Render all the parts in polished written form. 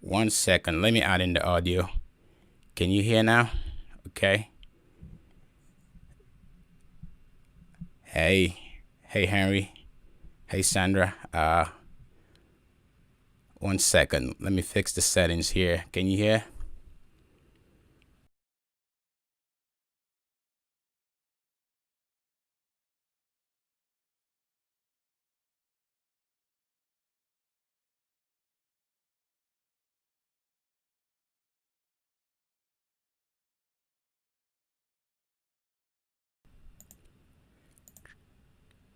1 second. Let me add in the audio. Can you hear now? Okay. Hey Henry. Hey Sandra. 1 second. Let me fix the settings here. Can you hear?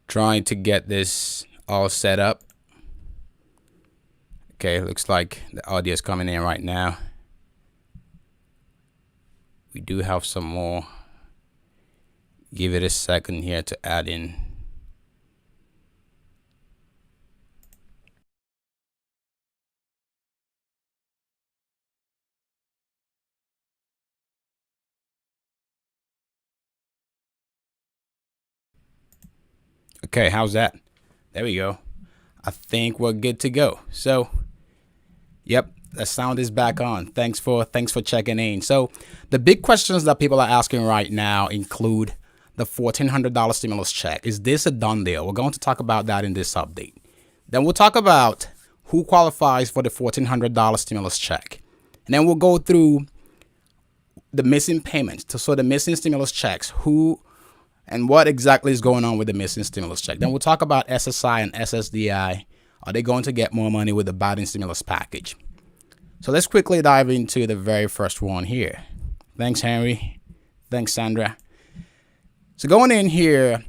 Trying to get this all set up. Okay, looks like the audio is coming in right now. We do have some more. Give it a second here to add in. Okay, how's that? There we go. I think we're good to go. So, yep, the sound is back on. Thanks for checking in. So, the big questions that people are asking right now include the $1,400 stimulus check. Is this a done deal? We're going to talk about that in this update. Then we'll talk about who qualifies for the $1,400 stimulus check. And then we'll go through the missing payments. So the missing stimulus checks, who and what exactly is going on with the missing stimulus check. Then we'll talk about SSI and SSDI. Are they going to get more money with the Biden stimulus package? So let's quickly dive into the very first one here. Thanks, Henry. Thanks, Sandra. So going in here,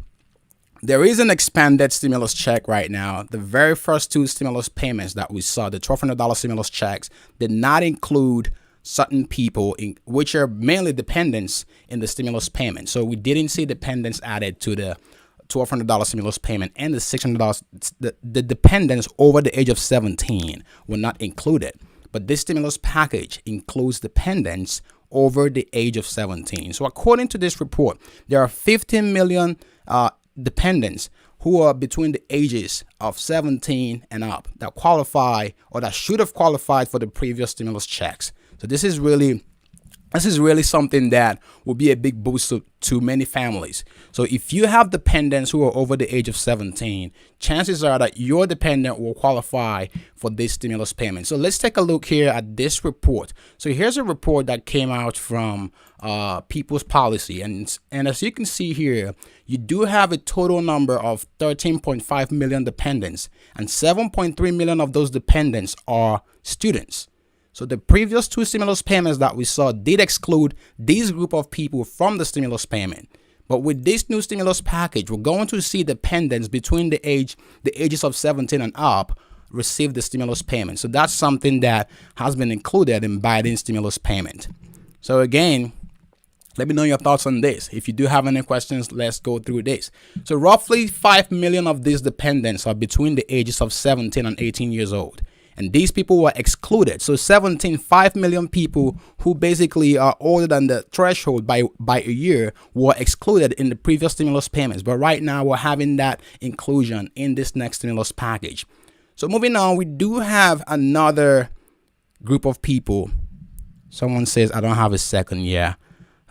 there is an expanded stimulus check right now. The very first two stimulus payments that we saw, the $1,200 stimulus checks, did not include certain people, which are mainly dependents in the stimulus payment. So we didn't see dependents added to the $1,200 stimulus payment, and the $600, the dependents over the age of 17 were not included. But this stimulus package includes dependents over the age of 17. So according to this report, there are 15 million dependents who are between the ages of 17 and up that qualify or that should have qualified for the previous stimulus checks. So this is really something that will be a big boost to many families. So if you have dependents who are over the age of 17, chances are that your dependent will qualify for this stimulus payment. So let's take a look here at this report. So here's a report that came out from People's Policy. And as you can see here, you do have a total number of 13.5 million dependents, and 7.3 million of those dependents are students. So the previous two stimulus payments that we saw did exclude this group of people from the stimulus payment. But with this new stimulus package, we're going to see dependents between the ages of 17 and up receive the stimulus payment. So that's something that has been included in Biden's stimulus payment. So again, let me know your thoughts on this. If you do have any questions, let's go through this. So roughly 5 million of these dependents are between the ages of 17 and 18 years old. And these people were excluded. So 5 million people who basically are older than the threshold by a year were excluded in the previous stimulus payments. But right now we're having that inclusion in this next stimulus package. So moving on, we do have another group of people. Someone says, I don't have a second. Yeah,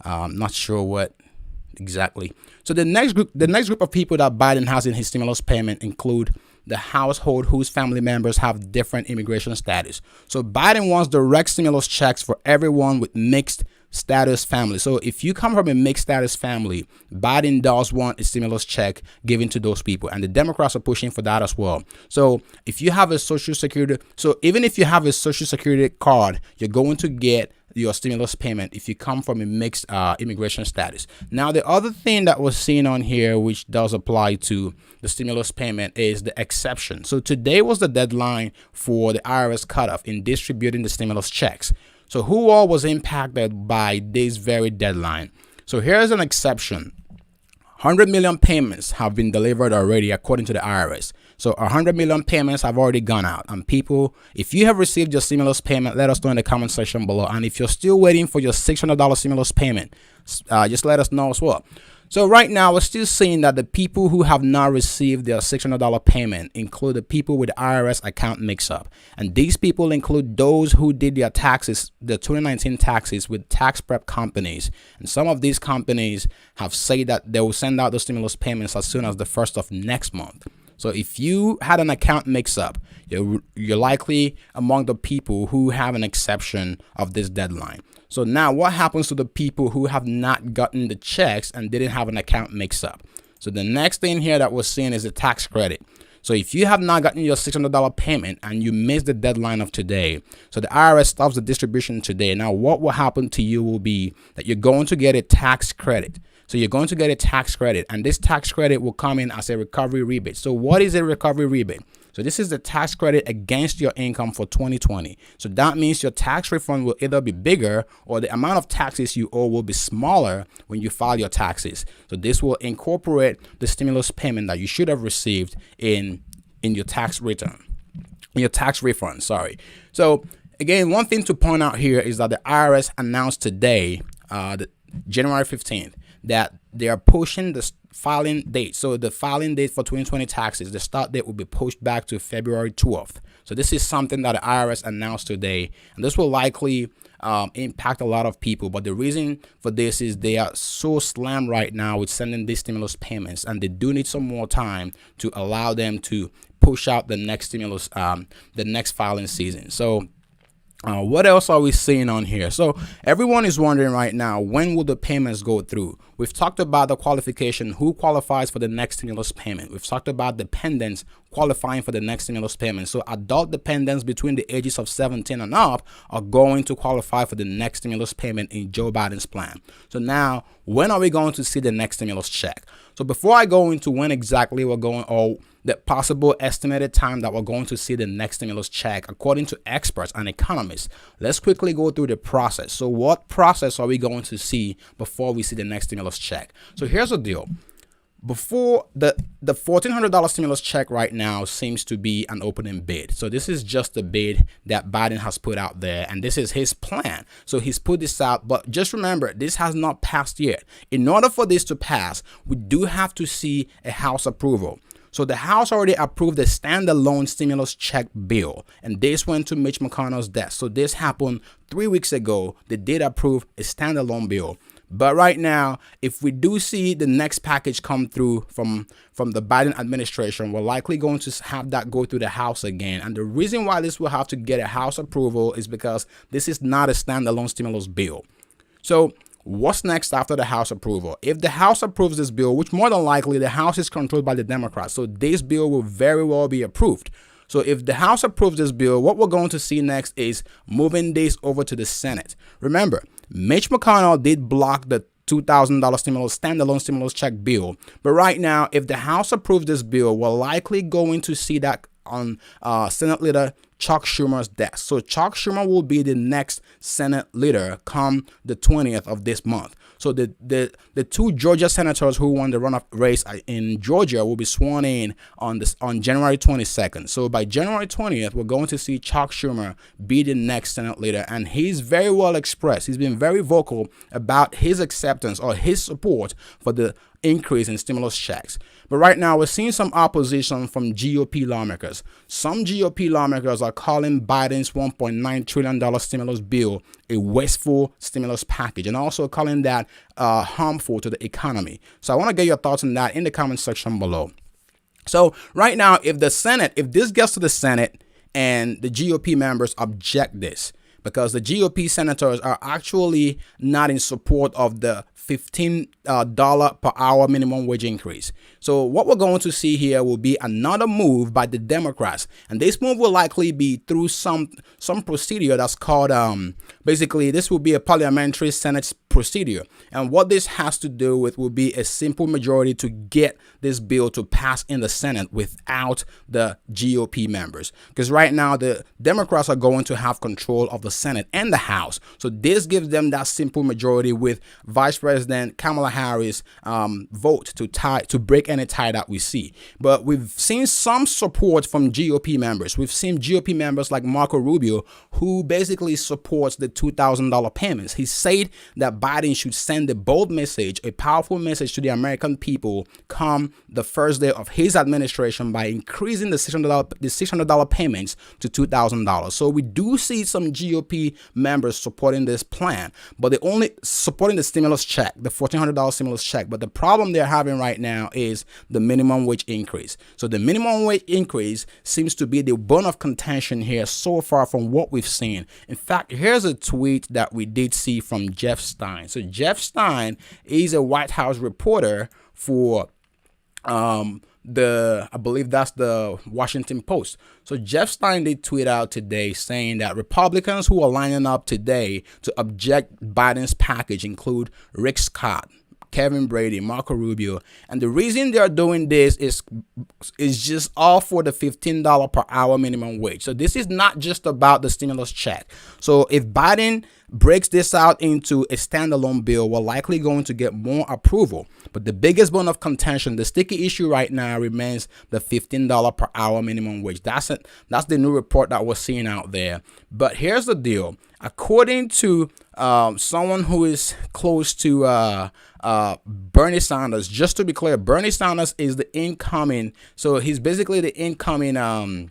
I'm not sure what exactly. So the next group of people that Biden has in his stimulus payment include the household whose family members have different immigration status. So Biden wants direct stimulus checks for everyone with mixed status family. So if you come from a mixed status family, Biden does want a stimulus check given to those people, and the Democrats are pushing for that as well. So if you have a social security, so even if you have a social security card, you're going to get your stimulus payment if you come from a mixed immigration status. Now, the other thing that was seen on here, which does apply to the stimulus payment, is the exception. So today was the deadline for the IRS cutoff in distributing the stimulus checks. So who all was impacted by this very deadline? So here's an exception. 100 million payments have been delivered already according to the IRS. So 100 million payments have already gone out. And people, if you have received your stimulus payment, let us know in the comment section below. And if you're still waiting for your $600 stimulus payment, just let us know as well. So right now, we're still seeing that the people who have not received their $600 payment include the people with IRS account mix-up. And these people include those who did their taxes, the 2019 taxes with tax prep companies. And some of these companies have said that they will send out the stimulus payments as soon as the first of next month. So if you had an account mix-up, you're likely among the people who have an exception of this deadline. So now what happens to the people who have not gotten the checks and didn't have an account mix-up? So the next thing here that we're seeing is the tax credit. So if you have not gotten your $600 payment and you missed the deadline of today, so the IRS stops the distribution today. Now what will happen to you will be that you're going to get a tax credit. So you're going to get a tax credit, and this tax credit will come in as a recovery rebate. So what is a recovery rebate? So this is the tax credit against your income for 2020. So that means your tax refund will either be bigger or the amount of taxes you owe will be smaller when you file your taxes. So this will incorporate the stimulus payment that you should have received in your tax return, in your tax refund, sorry. So again, one thing to point out here is that the IRS announced today, January 15th, that they are pushing the filing date. So the filing date for 2020 taxes, the start date will be pushed back to February 12th. So this is something that the IRS announced today, and this will likely impact a lot of people. But the reason for this is they are so slammed right now with sending these stimulus payments, and they do need some more time to allow them to push out the next stimulus, the next filing season. So what else are we seeing on here? So everyone is wondering right now, when will the payments go through? We've talked about the qualification, who qualifies for the next stimulus payment. We've talked about dependents qualifying for the next stimulus payment. So adult dependents between the ages of 17 and up are going to qualify for the next stimulus payment in Joe Biden's plan. So now, when are we going to see the next stimulus check? So before I go into when exactly we're going, or the possible estimated time that we're going to see the next stimulus check, according to experts and economists, let's quickly go through the process. So what process are we going to see before we see the next stimulus check? So here's the deal. Before the $1,400 stimulus check right now seems to be an opening bid. So this is just a bid that Biden has put out there, and this is his plan. So he's put this out, but just remember, this has not passed yet. In order for this to pass, we do have to see a House approval. So the House already approved the standalone stimulus check bill, and this went to Mitch McConnell's desk. So this happened 3 weeks ago. They did approve a standalone bill. But right now, if we do see the next package come through from the Biden administration, we're likely going to have that go through the House again. And the reason why this will have to get a House approval is because this is not a standalone stimulus bill. So what's next after the House approval? If the House approves this bill, which more than likely the House is controlled by the Democrats, so this bill will very well be approved. So if the House approves this bill, what we're going to see next is moving this over to the Senate. Remember, Mitch McConnell did block the $2,000 standalone stimulus check bill. But right now, if the House approves this bill, we're likely going to see that on Senate Leader Chuck Schumer's desk. So Chuck Schumer will be the next Senate leader come the 20th of this month. So the two Georgia senators who won the runoff race in Georgia will be sworn in on January 22nd. So by January 20th, we're going to see Chuck Schumer be the next Senate leader, and he's very well expressed. He's been very vocal about his acceptance or his support for the increase in stimulus checks. But right now, we're seeing some opposition from GOP lawmakers. Some GOP lawmakers are calling Biden's $1.9 trillion stimulus bill a wasteful stimulus package, and also calling that harmful to the economy. So I want to get your thoughts on that in the comment section below. So right now, if this gets to the Senate and the GOP members object this, because the GOP senators are actually not in support of the $15 per hour minimum wage increase. So what we're going to see here will be another move by the Democrats, and this move will likely be through some procedure that's called basically this will be a parliamentary Senate procedure, and what this has to do with will be a simple majority to get this bill to pass in the Senate without the GOP members, because right now the Democrats are going to have control of the Senate and the House. So this gives them that simple majority with Vice President Kamala Harris vote to break any tie that we see. But we've seen some support from GOP members. We've seen GOP members like Marco Rubio, who basically supports the $2,000 payments. He said that that Biden should send a bold message, a powerful message to the American people come the first day of his administration by increasing the $600 payments to $2,000. So we do see some GOP members supporting this plan, but they only supporting the stimulus check, the $1,400 stimulus check. But the problem they're having right now is the minimum wage increase. So the minimum wage increase seems to be the bone of contention here so far from what we've seen. In fact, here's a tweet that we did see from Jeff Stein. So Jeff Stein is a White House reporter for I believe that's the Washington Post. So Jeff Stein did tweet out today saying that Republicans who are lining up today to object Biden's package include Rick Scott, Kevin Brady, Marco Rubio, and the reason they're doing this is just all for the $15 per hour minimum wage. So this is not just about the stimulus check. So if Biden breaks this out into a standalone bill, we're likely going to get more approval. But the biggest bone of contention, the sticky issue right now remains the $15 per hour minimum wage. That's it. That's the new report that we're seeing out there. But here's the deal. According to someone who is close to Bernie Sanders, just to be clear, Bernie Sanders is the incoming. So he's basically the incoming, I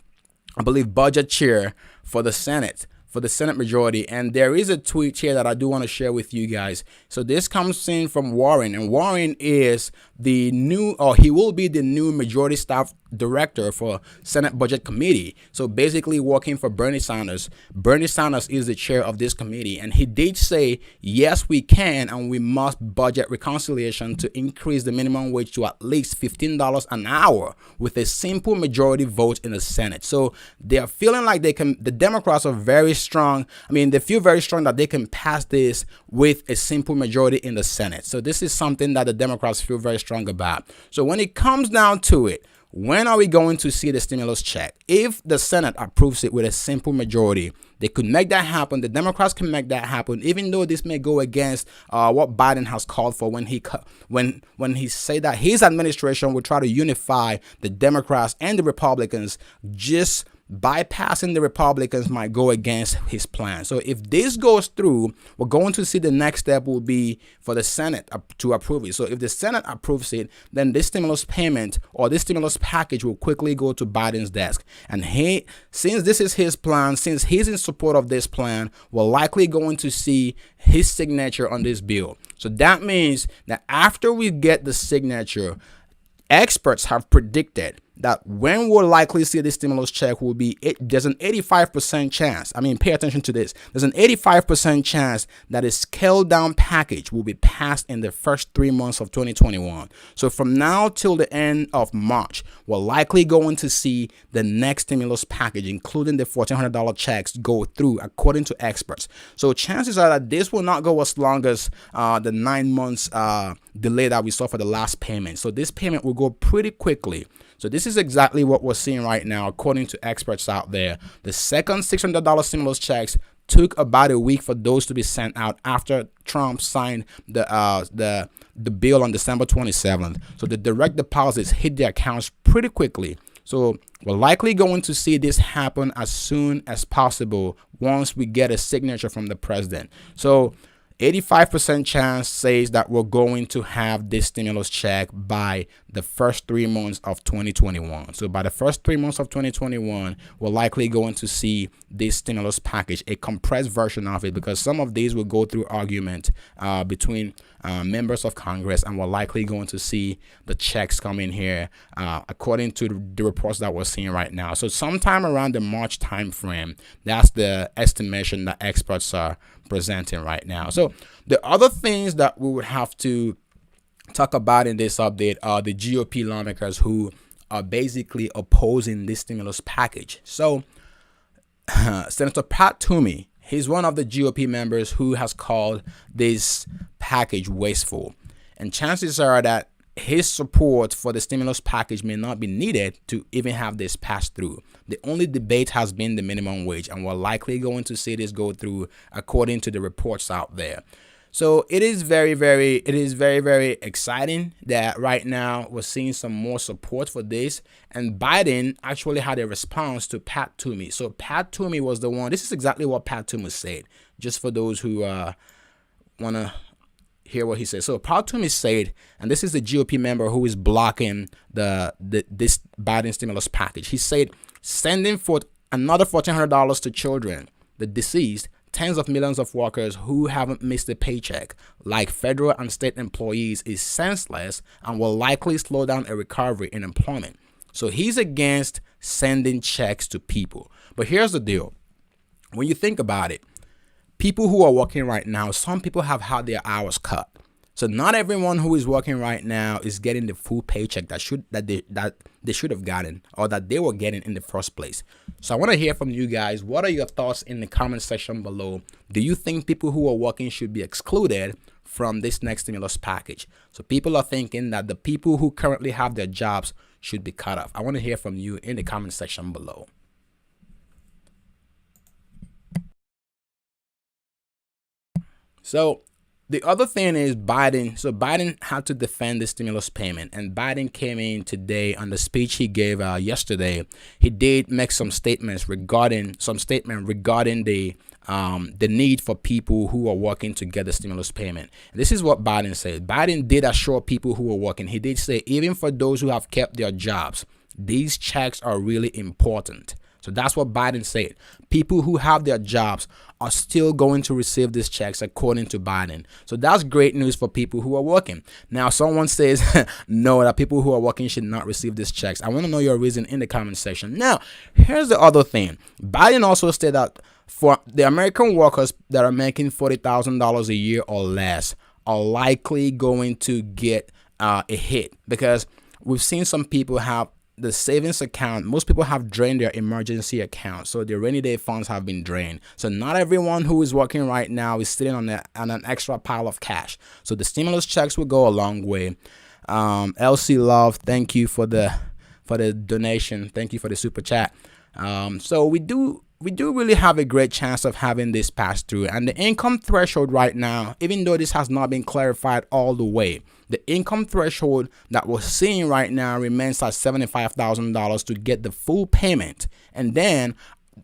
believe, budget chair for the Senate. For the Senate majority. And there is a tweet here that I do want to share with you guys. So this comes in from Warren, and Warren is the new, or he will be the new majority staff director for Senate Budget Committee. So basically working for Bernie Sanders. Bernie Sanders is the chair of this committee, and he did say, yes, we can and we must budget reconciliation to increase the minimum wage to at least $15 an hour with a simple majority vote in the Senate. So they are feeling like they can, the Democrats are very strong. I mean, they feel very strong that they can pass this with a simple majority in the Senate. So this is something that the Democrats feel very strong about. So when it comes down to it, when are we going to see the stimulus check? If the Senate approves it with a simple majority, they could make that happen. The Democrats can make that happen, even though this may go against what Biden has called for when he said that his administration will try to unify the Democrats and the Republicans. Just bypassing the Republicans might go against his plan. So if this goes through, we're going to see the next step will be for the Senate to approve it. So if the Senate approves it, then this stimulus payment or this stimulus package will quickly go to Biden's desk. And since this is his plan, since he's in support of this plan, we're likely going to see his signature on this bill. So that means that after we get the signature, experts have predicted that when we'll likely see this stimulus check will be, there's an 85% chance. I mean, pay attention to this. There's an 85% chance that a scaled down package will be passed in the first 3 months of 2021. So from now till the end of March, we're likely going to see the next stimulus package, including the $1,400 checks, go through, according to experts. So chances are that this will not go as long as the 9 months delay that we saw for the last payment. So this payment will go pretty quickly. So this is exactly what we're seeing right now, according to experts out there. The second $600 stimulus checks took about a week for those to be sent out after Trump signed the bill on December 27th. So the direct deposits hit the accounts pretty quickly. So we're likely going to see this happen as soon as possible once we get a signature from the president. So 85% chance says that we're going to have this stimulus check by the first 3 months of 2021. So by the first 3 months of 2021, we're likely going to see this stimulus package, a compressed version of it, because some of these will go through argument between members of Congress, and we're likely going to see the checks come in here according to the reports that we're seeing right now. So sometime around the March time frame, that's the estimation that experts are presenting right now. So the other things that we would have to talk about in this update are the GOP lawmakers who are basically opposing this stimulus package. So Senator Pat Toomey, he's one of the GOP members who has called this package wasteful. And chances are that his support for the stimulus package may not be needed to even have this pass through. The only debate has been the minimum wage, and we're likely going to see this go through according to the reports out there. So it is very, very exciting that right now we're seeing some more support for this. And Biden actually had a response to Pat Toomey. So Pat Toomey was the one. This is exactly what Pat Toomey said. Just for those who want to hear what he says. So Paul Toomey said, and this is the GOP member who is blocking this Biden stimulus package. He said, sending for another $1,400 to children, the deceased, tens of millions of workers who haven't missed a paycheck, like federal and state employees, is senseless and will likely slow down a recovery in employment. So he's against sending checks to people. But here's the deal. When you think about it, people who are working right now, some people have had their hours cut. So not everyone who is working right now is getting the full paycheck that they should have gotten, or that they were getting in the first place. So I want to hear from you guys. What are your thoughts in the comment section below? Do you think people who are working should be excluded from this next stimulus package? So people are thinking that the people who currently have their jobs should be cut off. I want to hear from you in the comment section below. So the other thing is Biden. So Biden had to defend the stimulus payment, and Biden came in today on the speech he gave yesterday. He did make some statements regarding the need for people who are working to get the stimulus payment. And this is what Biden said. Biden did assure people who are working. He did say, even for those who have kept their jobs, these checks are really important. So that's what Biden said. People who have their jobs are still going to receive these checks, according to Biden. So that's great news for people who are working. Now, someone says, no, that people who are working should not receive these checks. I want to know your reason in the comment section. Now, here's the other thing. Biden also said that for the American workers that are making $40,000 a year or less are likely going to get a hit, because we've seen some people have the savings account. Most people have drained their emergency account, so their rainy day funds have been drained. So not everyone who is working right now is sitting on an extra pile of cash. So the stimulus checks will go a long way. LC Love, thank you for the donation. Thank you for the super chat. So we do really have a great chance of having this pass through. And the income threshold right now, even though this has not been clarified all the way, the income threshold that we're seeing right now remains at $75,000 to get the full payment. And then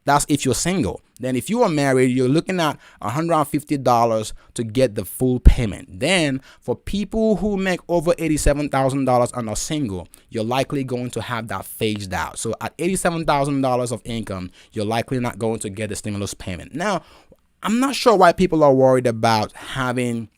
that's if you're single. Then if you are married, you're looking at $150 to get the full payment. Then for people who make over $87,000 and are single, you're likely going to have that phased out. So at $87,000 of income, you're likely not going to get the stimulus payment. Now, I'm not sure why people are worried about having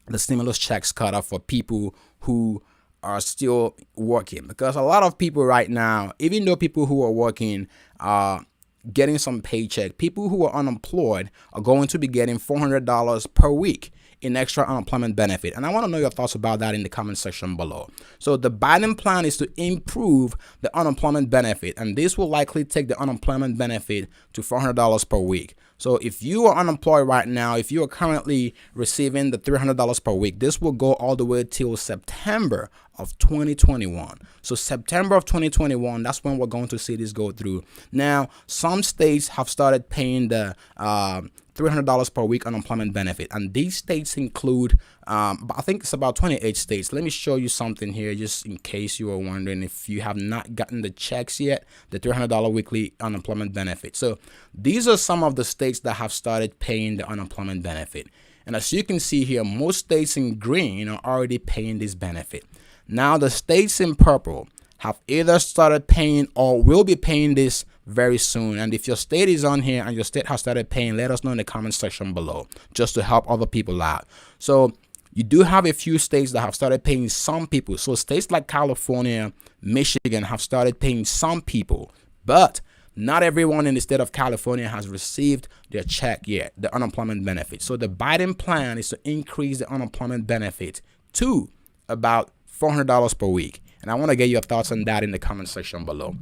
the stimulus checks cut off for people who are still working, because a lot of people right now, even though people who are working are getting some paycheck, people who are unemployed are going to be getting $400 per week in extra unemployment benefit. And I want to know your thoughts about that in the comment section below. So the Biden plan is to improve the unemployment benefit, and this will likely take the unemployment benefit to $400 per week. So if you are unemployed right now, if you are currently receiving the $300 per week, this will go all the way till September of 2021. So September of 2021, that's when we're going to see this go through. Now, some states have started paying the $300 per week unemployment benefit, and these states include I think it's about 28 states. Let me show you something here, just in case you are wondering if you have not gotten the checks yet, the $300 weekly unemployment benefit. So these are some of the states that have started paying the unemployment benefit, and as you can see here, most states in green are already paying this benefit. Now the states in purple have either started paying or will be paying this very soon. And if your state is on here and your state has started paying, let us know in the comment section below, just to help other people out. So you do have a few states that have started paying some people. So states like California, Michigan have started paying some people, but not everyone in the state of California has received their check yet, the unemployment benefit. So the Biden plan is to increase the unemployment benefit to about $400 per week. And I want to get your thoughts on that in the comment section below.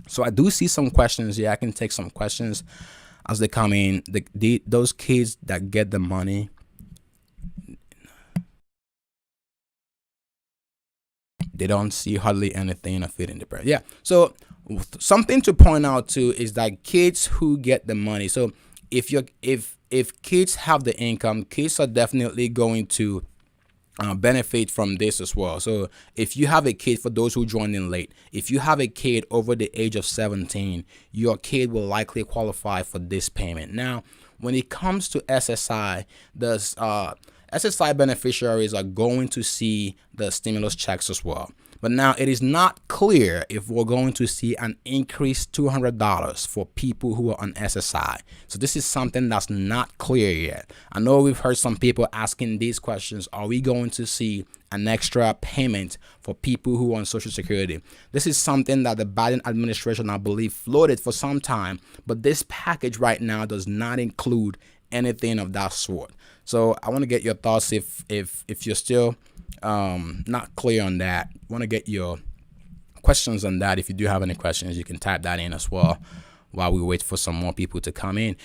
So I do see some questions here. I can take some questions as they come in. Those kids that get the money, they don't see hardly anything of it in the bread. Yeah. So something to point out too is that kids who get the money. So if kids have the income, kids are definitely going to benefit from this as well. So if you have a kid, for those who joined in late, if you have a kid over the age of 17, your kid will likely qualify for this payment. Now, when it comes to SSI, SSI beneficiaries are going to see the stimulus checks as well. But now it is not clear if we're going to see an increased $200 for people who are on SSI. So this is something that's not clear yet. I know we've heard some people asking these questions. Are we going to see an extra payment for people who are on Social Security? This is something that the Biden administration, I believe, floated for some time. But this package right now does not include anything of that sort. So I want to get your thoughts if you're still not clear on that. I want to get your questions on that. If you do have any questions, you can type that in as well while we wait for some more people to come in.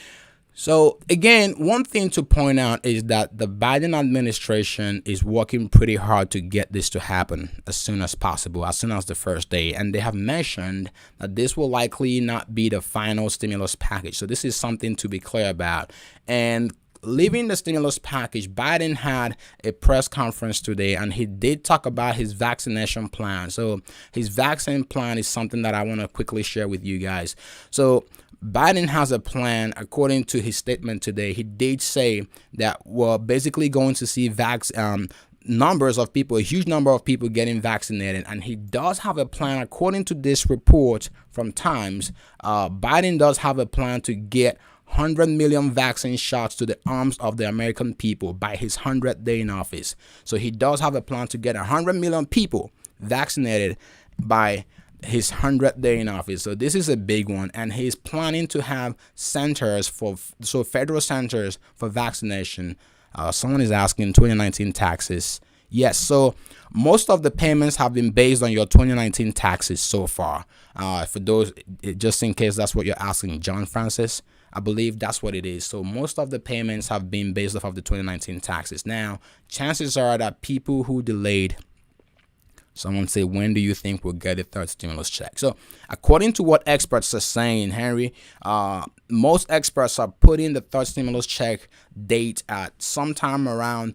So again, one thing to point out is that the Biden administration is working pretty hard to get this to happen as soon as possible, as soon as the first day. And they have mentioned that this will likely not be the final stimulus package. So this is something to be clear about. And leaving the stimulus package, Biden had a press conference today, and he did talk about his vaccination plan. So his vaccine plan is something that I want to quickly share with you guys. So Biden has a plan. According to his statement today, he did say that we're basically going to see numbers of people, a huge number of people getting vaccinated. And he does have a plan. According to this report from Times, Biden does have a plan to get 100 million vaccine shots to the arms of the American people by his 100th day in office. So he does have a plan to get 100 million people vaccinated by his 100th day in office. So this is a big one, and he's planning to have federal centers for vaccination. Someone is asking 2019 taxes. Yes, so most of the payments have been based on your 2019 taxes so far. For those, just in case that's what you're asking, John Francis, I believe that's what it is. So most of the payments have been based off of the 2019 taxes. Now, chances are that people who delayed, someone say, when do you think we'll get a third stimulus check? So according to what experts are saying, Henry, most experts are putting the third stimulus check date at sometime around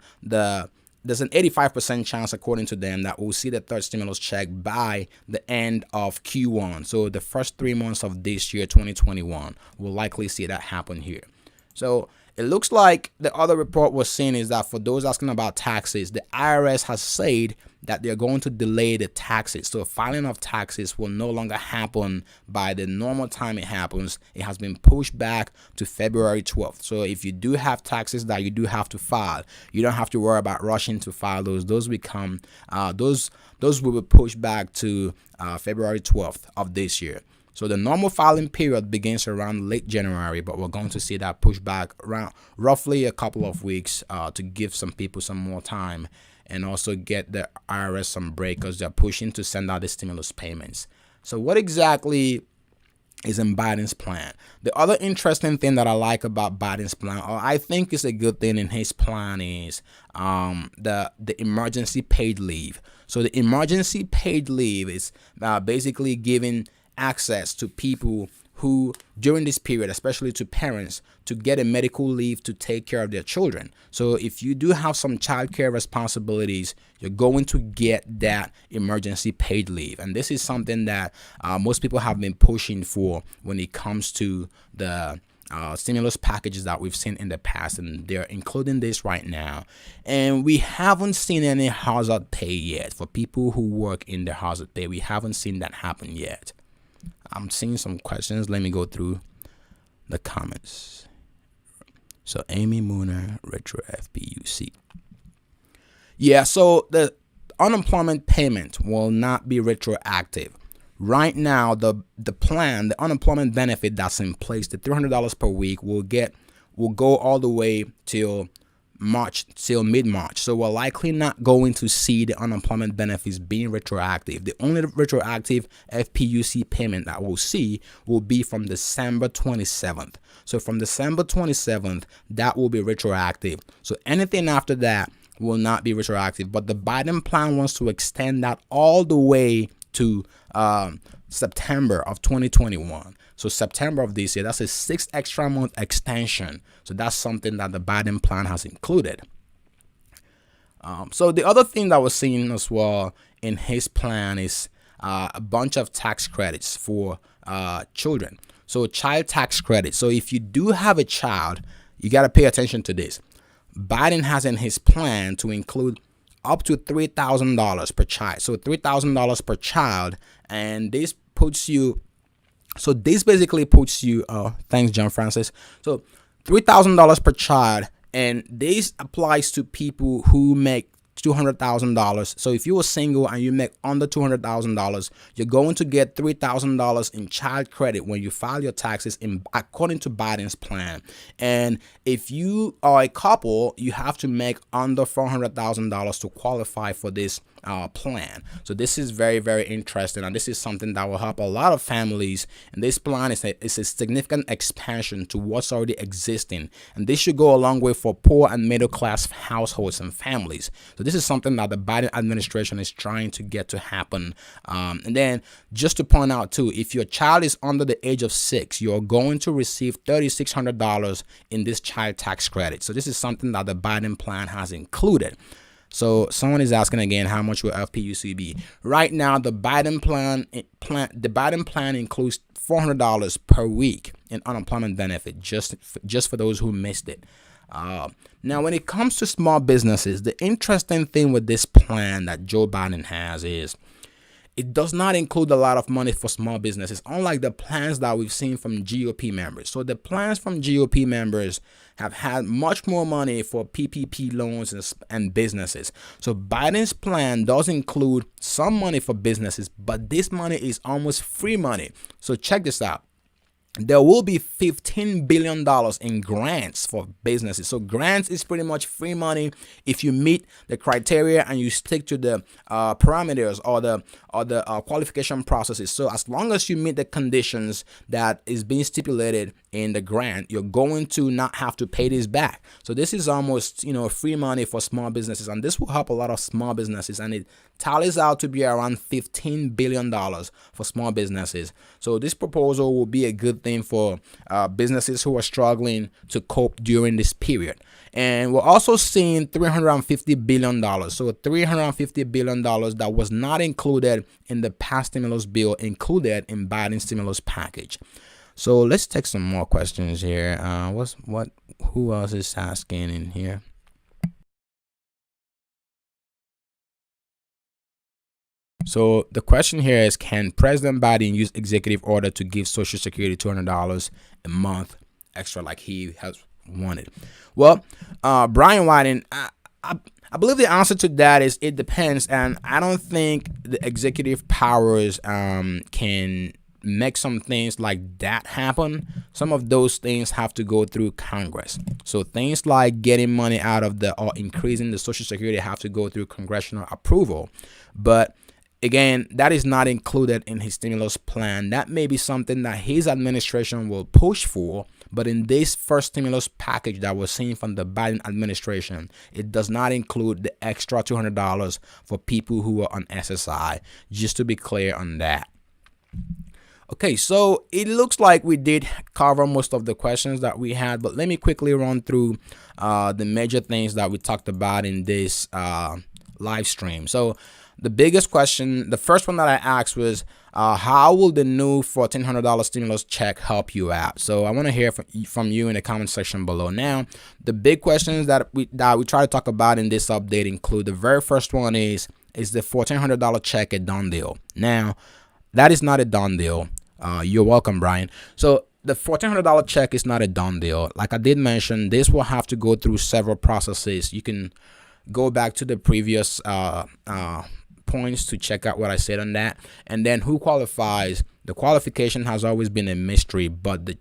there's an 85% chance, according to them, that we'll see the third stimulus check by the end of Q1. So the first 3 months of this year, 2021, we'll likely see that happen here. So it looks like the other report we're seeing is that for those asking about taxes, the IRS has said that they're going to delay the taxes. So filing of taxes will no longer happen by the normal time it happens. It has been pushed back to February 12th. So if you do have taxes that you do have to file, you don't have to worry about rushing to file those. Those will be pushed back to February 12th of this year. So the normal filing period begins around late January, but we're going to see that pushed back around roughly a couple of weeks to give some people some more time and also get the IRS some break because they're pushing to send out the stimulus payments. So what exactly is in Biden's plan? The other interesting thing that I like about Biden's plan, or I think is a good thing in his plan, is the emergency paid leave. So the emergency paid leave is basically giving access to people who, during this period, especially to parents, to get a medical leave to take care of their children. So if you do have some childcare responsibilities, you're going to get that emergency paid leave. And this is something that most people have been pushing for when it comes to the stimulus packages that we've seen in the past, and they're including this right now. And we haven't seen any hazard pay yet for people who work in the hazard pay. We haven't seen that happen yet. I'm seeing some questions. Let me go through the comments. So Amy Mooner, Retro FPUC. Yeah, so the unemployment payment will not be retroactive. Right now, the plan, the unemployment benefit that's in place, the $300 per week, will go all the way till mid-March. So we're likely not going to see the unemployment benefits being retroactive. The only retroactive FPUC payment that we'll see will be from December 27th. So from December 27th, that will be retroactive. So anything after that will not be retroactive. But the Biden plan wants to extend that all the way to September of 2021. So September of this year, that's a 6 extra month extension. So that's something that the Biden plan has included. So the other thing that we're seeing as well in his plan is a bunch of tax credits for children. So child tax credit. So if you do have a child, you got to pay attention to this. Biden has in his plan to include up to $3,000 per child. So $3,000 per child, and this puts you. So this basically puts you. Thanks, John Francis. So $3,000 per child, and this applies to people who make $200,000. So if you are single and you make under $200,000, you're going to get $3,000 in child credit when you file your taxes according to Biden's plan. And if you are a couple, you have to make under $400,000 to qualify for this plan. So this is very, very interesting, and this is something that will help a lot of families. And this plan is a significant expansion to what's already existing, and this should go a long way for poor and middle class households and families. So this is something that the Biden administration is trying to get to happen. And then just to point out too, if your child is under the age of 6, you're going to receive $3,600 in this child tax credit. So this is something that the Biden plan has included. So someone is asking again, how much will FPUC be? Right now, the Biden plan includes $400 per week in unemployment benefit, just for those who missed it. Now, when it comes to small businesses, the interesting thing with this plan that Joe Biden has is it does not include a lot of money for small businesses, unlike the plans that we've seen from GOP members. So the plans from GOP members have had much more money for PPP loans and businesses. So Biden's plan does include some money for businesses, but this money is almost free money. So check this out. There will be $15 billion in grants for businesses. So grants is pretty much free money if you meet the criteria and you stick to the parameters or the qualification processes. So as long as you meet the conditions that is being stipulated in the grant, you're going to not have to pay this back. So this is almost, free money for small businesses, and this will help a lot of small businesses, and it tallies out to be around $15 billion for small businesses. So this proposal will be a good thing for businesses who are struggling to cope during this period. And we're also seeing $350 billion. So $350 billion that was not included in the past stimulus bill, included in Biden's stimulus package. So let's take some more questions here. Who else is asking in here? So the question here is, can President Biden use executive order to give Social Security $200 a month extra like he has wanted? Well, Brian Wyden, I believe the answer to that is it depends, and I don't think the executive powers can make some things like that happen. Some of those things have to go through Congress. So things like getting money out of or increasing the Social Security have to go through congressional approval. But again, that is not included in his stimulus plan. That may be something that his administration will push for, but in this first stimulus package that we're seeing from the Biden administration, it does not include the extra $200 for people who are on SSI, just to be clear on that. Okay, so it looks like we did cover most of the questions that we had, but let me quickly run through the major things that we talked about in this live stream. So the biggest question, the first one that I asked was, how will the new $1,400 stimulus check help you out? So I want to hear from you in the comment section below. Now, the big questions that we try to talk about in this update include, the very first one is the $1,400 check a done deal? Now, that is not a done deal. You're welcome, Brian. So the $1,400 check is not a done deal. Like I did mention, this will have to go through several processes. You can go back to the previous points to check out what I said on that. And then who qualifies? The qualification has always been a mystery, but the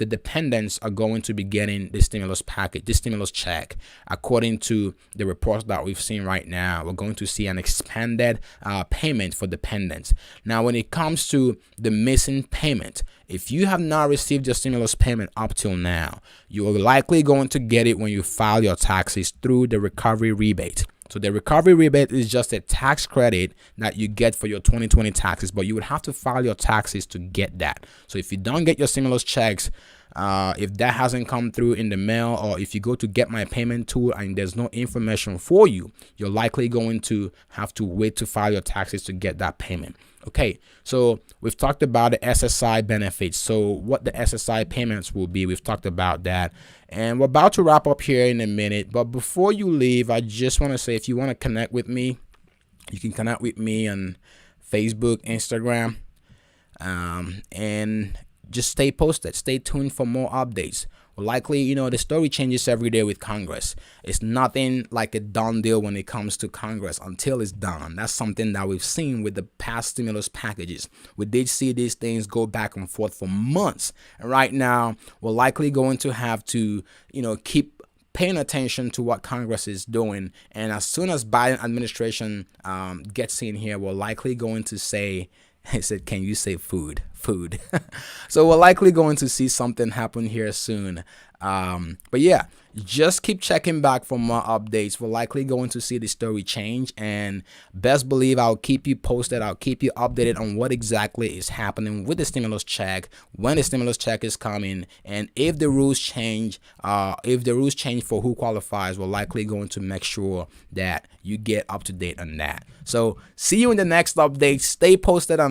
dependents are going to be getting the stimulus package, the stimulus check. According to the reports that we've seen right now, we're going to see an expanded payment for dependents. Now, when it comes to the missing payment, if you have not received your stimulus payment up till now, you are likely going to get it when you file your taxes through the recovery rebate. So the recovery rebate is just a tax credit that you get for your 2020 taxes, but you would have to file your taxes to get that. So if you don't get your stimulus checks If that hasn't come through in the mail, or if you go to get my payment tool and there's no information for you, you're likely going to have to wait to file your taxes to get that payment. Okay, so we've talked about the SSI benefits. So what the SSI payments will be, we've talked about that. And we're about to wrap up here in a minute. But before you leave, I just want to say, if you want to connect with me, you can connect with me on Facebook, Instagram, and just stay posted. Stay tuned for more updates. Well, likely, the story changes every day with Congress. It's nothing like a done deal when it comes to Congress until it's done. That's something that we've seen with the past stimulus packages. We did see these things go back and forth for months. And right now, we're likely going to have to, keep paying attention to what Congress is doing. And as soon as Biden administration gets in here, we're likely going to say, I said, can you say food? Food. So we're likely going to see something happen here soon. But yeah, just keep checking back for more updates. We're likely going to see the story change, and best believe I'll keep you posted. I'll keep you updated on what exactly is happening with the stimulus check, when the stimulus check is coming, and if the rules change, for who qualifies, we're likely going to make sure that you get up to date on that. So see you in the next update. Stay posted on